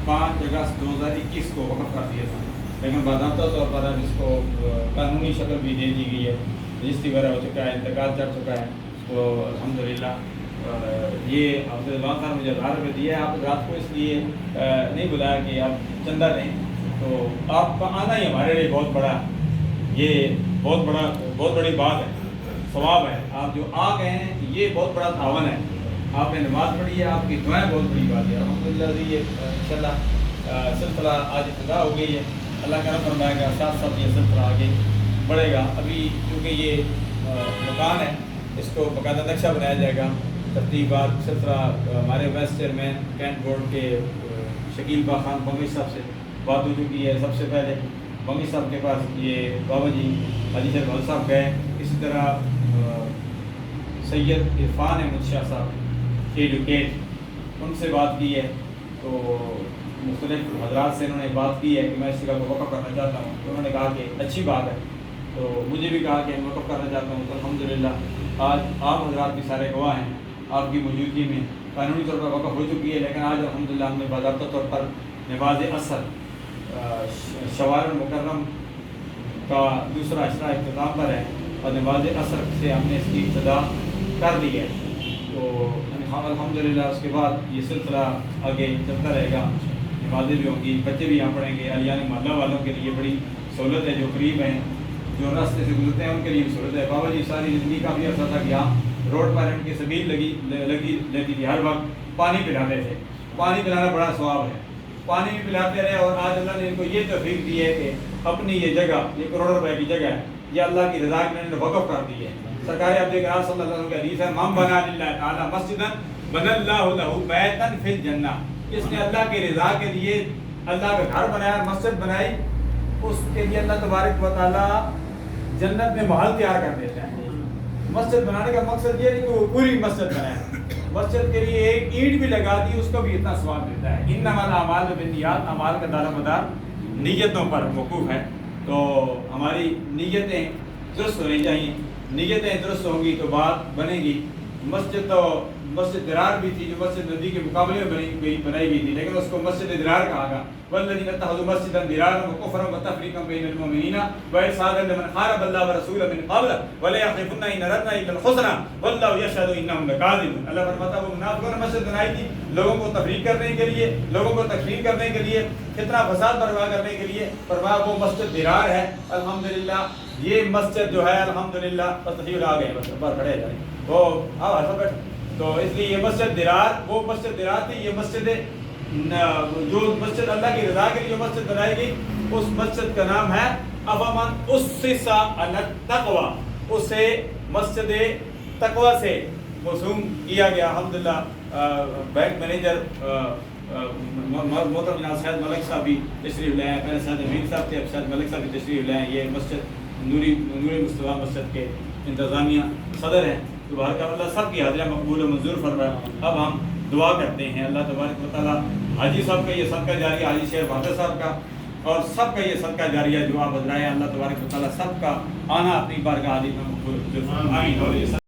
5 अगस्त 2021 को वक़्फ़ कर दिया था, लेकिन बाज़ाब्ता तौर पर अब इसको कानूनी शक्ल भी दे दी गई है, रजिस्ट्री वगैरह हो चुका है, इंतकाल चढ़ चुका है। तो अल्हम्दुलिल्लाह ये अब्दुल खान मुझे 1000 रुपये दिए। आप रात को इसलिए नहीं बुलाया कि आप चंदा दें, तो आपका आना ही हमारे लिए बहुत बड़ा, ये बहुत बड़ी बात है, सवाब है। आप जो आ गए हैं ये बहुत बड़ा तावन है। आपने नमाज़ पढ़ी है, आपकी दुआएं बहुत बड़ी बात है। अल्हम्दुलिल्लाह ये इंशाअल्लाह सिलसिला आज इब्तिदा हो गई है। अल्लाह करम फरमाएगा, साथ साथ ये सिलसिला आगे बढ़ेगा। अभी क्योंकि ये मकान है, इसको बाकायदा नक्शा बनाया जाएगा, तरतीबात सिलसिला हमारे वाइस चेयरमैन कैंट बोर्ड के शकील बा खान बंगी साहब से बात हो चुकी है। सबसे पहले बंगी साहब के पास ये बाबा जी हाजी शरफ साहब गए, इसी तरह सैयद इरफान अहमद शाह साहब एडवोकेट, उनसे बात की है। तो मुख्तलिफ हजरात से इन्होंने बात की है कि मैं इस जगह को वक़्फ़ करना चाहता हूँ। तो उन्होंने कहा कि अच्छी बात है। तो मुझे भी कहा कि मैं वक़्फ़ करना चाहता हूँ। तो अल्हम्दुलिल्लाह आज आप हजरात भी सारे गवाह हैं, आपकी मौजूदगी में कानूनी तौर पर वक़्फ़ हो चुकी है। लेकिन आज अल्हम्दुलिल्लाह हमने बाज़ाब्ता तौर पर नमाज़ असर शवाल मुकर्रम का दूसरा अशरा इख्तिताम पर है और नमाज़ असर से हमने इसकी इब्तिदा कर दी है। तो अल्हम्दुलिल्लाह उसके बाद ये सिलसिला आगे चलता रहेगा, नमाज़ें भी होंगी, बच्चे भी यहाँ पढ़ेंगे। अलियानी मोहल्ला वालों के लिए बड़ी सहूलत है, जो करीब हैं, जो रास्ते से गुजरते हैं, उनके लिए भी सहूलत है। बाबा जी सारी ज़िंदगी का भी अर्सा था कि यहाँ रोड पर इनकी सबील लगी रहती थी, हर वक्त पानी पिलाते थे। पानी पिलाना बड़ा सवाब है, पानी भी पिलाते रहे। और आज अल्लाह ने इनको ये तौफीक दी है कि अपनी ये जगह, ये करोड़ों रुपए की जगह है, ये अल्लाह की रज़ा के लिए वक़्फ़ कर दी है। सरकार अब देख सल्लल्लाहु अलैहि वसल्लम का हदीस है, मम बना लिल्लाहि ताला मस्जिदन बनल्लाहु लहू बैतन फिल जन्नह। इसने अल्लाह की रज़ा के लिए अल्लाह का घर बनाया, मस्जिद बनाई, उसके लिए अल्लाह तबारक व तआला जन्नत में महल तैयार कर देता है। मस्जिद बनाने का मकसद ये नहीं कि वो पूरी मस्जिद बनाए, मस्जिद के लिए एक ईंट भी लगा दी, उसको भी इतना स्वाब मिलता है। इन्नमल अमालु बिन्नियात, अमाल का दारोमदार नीयतों पर मौकूफ है। तो हमारी नीयतें दुरुस्त होनी चाहिए, नीयतें दुरुस्त होंगी तो बात बनेगी। मस्जिद दरार भी थी, जो मस्जिद नदी के मुकाबले में बनाई गई थी, लेकिन उसको मस्जिद दरार कहा गया। वल्लज़ीना इत्तख़ज़ू मस्जिदन दिरारन व कुफ़्रन व तफ़रीक़न बैनल मुमिनीन व इरसादन लिमन ख़ारब अल्लाह व रसूलहु मिन क़ब्ल व ला यहलिफ़ुन्ना इन अरदना इल्लल हुस्ना वल्लाहु यशहदु इन्नहुम लकाज़िबून। अल्लाह फरमाता है वो मुनाफ़िकों ने मस्जिद बनाई थी लोगों को तफ़रीक़ करने के लिए, लोगों को तकफ़ीर करने के लिए, फितना फसाद बर्पा करने के लिए। फरमाया वो मस्जिद दिरार है। अल्हम्दुलिल्लाह ये मस्जिद जो है अल्हम्दुलिल्लाह बस तशरीफ़ आ गए, बस ऊपर खड़े जाए तो आओ हंसो बैठो। तो इसलिए ये मस्जिद दिरार, वो मस्जिद दिरार थी। ये मस्जिद जो मस्जिद अल्लाह की रज़ा के लिए जो मस्जिद बनाई गई, उस मस्जिद का नाम है अफ़मन उस्सिसा अलत तक़वा, उसे मस्जिद तक़वा से मौसूम किया गया। अल्हम्दुलिल्लाह बैंक मैनेजर मोहतरम जनाब सैयद मलिक साहब भी तशरीफ़ लाए, पहले सैयद अमीन साहब थे, अब सैयद मलिक साहब भी तशरीफ़ लाए। ये मस्जिद नूरी मुस्तफ़ा मस्जिद के इंतज़ामिया सदर हैं। तो बाहर का अल्लाह सब की हाज़िरी मकबूल व मंजूर फरमाए। अब हम दुआ करते हैं अल्लाह तबारक व तआला हाजी साहब का ये सदका जारिया, हाजी शेख बहादुर साहब का और सब का ये सदका जारिया जो आप बजराए, अल्लाह तबारक व तआला सब का आना अपनी बारगाह में मकबूल। आमीन।